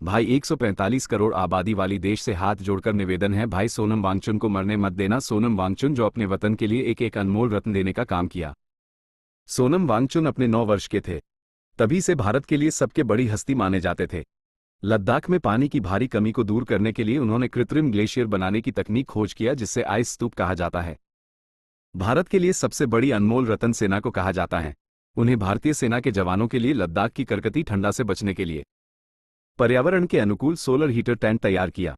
भाई 145 करोड़ आबादी वाली देश से हाथ जोड़कर निवेदन है भाई, सोनम वांगचुक को मरने मत देना। सोनम वांगचुक जो अपने वतन के लिए एक एक अनमोल रत्न देने का काम किया। सोनम वांगचुक अपने 9 वर्ष के थे तभी से भारत के लिए सबके बड़ी हस्ती माने जाते थे। लद्दाख में पानी की भारी कमी को दूर करने के लिए उन्होंने कृत्रिम ग्लेशियर बनाने की तकनीक खोज किया जिससे आइस स्तूप कहा जाता है। भारत के लिए सबसे बड़ी अनमोल रत्न सेना को कहा जाता है। उन्हें भारतीय सेना के जवानों के लिए लद्दाख की कड़कती ठंडा से बचने के लिए पर्यावरण के अनुकूल सोलर हीटर टेंट तैयार किया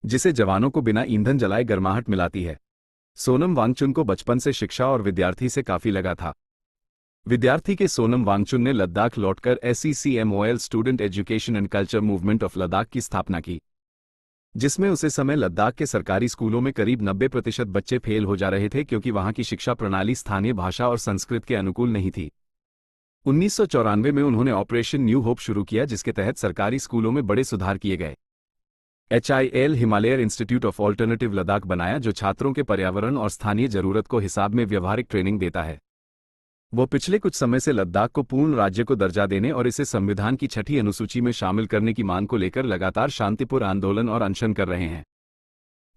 जिसे जवानों को बिना ईंधन जलाए गर्माहट मिलाती है। सोनम वांगचुक को बचपन से शिक्षा और विद्यार्थी से काफी लगा था। विद्यार्थी के सोनम वांगचुक ने लद्दाख लौटकर SECMOL student education and culture movement of Ladakh की स्थापना की, जिसमें उसे समय लद्दाख के सरकारी स्कूलों में करीब 90% बच्चे फेल हो जा रहे थे क्योंकि वहां की शिक्षा प्रणाली स्थानीय भाषा और संस्कृत के अनुकूल नहीं थी। 1994 में उन्होंने ऑपरेशन न्यू होप शुरू किया जिसके तहत सरकारी स्कूलों में बड़े सुधार किए गए। HIL Himalayan institute of alternative Ladakh बनाया जो छात्रों के पर्यावरण और स्थानीय जरूरत को हिसाब में व्यवहारिक ट्रेनिंग देता है। वो पिछले कुछ समय से लद्दाख को पूर्ण राज्य को दर्जा देने और इसे संविधान की 6ठी अनुसूची में शामिल करने की मांग को लेकर लगातार शांतिपूर्ण आंदोलन और अनशन कर रहे हैं।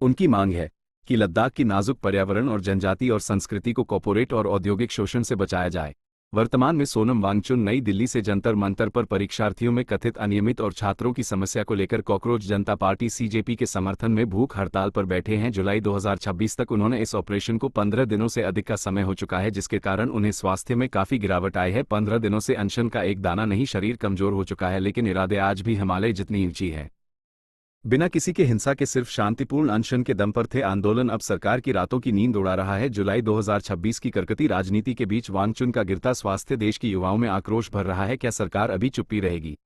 उनकी मांग है कि लद्दाख की नाजुक पर्यावरण और जनजाति और संस्कृति को कॉर्पोरेट और औद्योगिक शोषण से बचाया जाए। वर्तमान में सोनम वांगचुक नई दिल्ली से जंतर मंतर पर परीक्षार्थियों में कथित अनियमित और छात्रों की समस्या को लेकर कॉकरोच जनता पार्टी CJP के समर्थन में भूख हड़ताल पर बैठे हैं। जुलाई 2026 तक उन्होंने इस ऑपरेशन को 15 दिनों से अधिक का समय हो चुका है जिसके कारण उन्हें स्वास्थ्य में काफी गिरावट आई है। 15 दिनों से अनशन का एक दाना नहीं, शरीर कमजोर हो चुका है लेकिन इरादे आज भी हिमालय जितनी ऊंची है। बिना किसी के हिंसा के सिर्फ शांतिपूर्ण अनशन के दम पर थे आंदोलन अब सरकार की रातों की नींद उड़ा रहा है। जुलाई 2026 की करकती राजनीति के बीच वांगचुक का गिरता स्वास्थ्य देश के युवाओं में आक्रोश भर रहा है। क्या सरकार अभी चुप्पी रहेगी?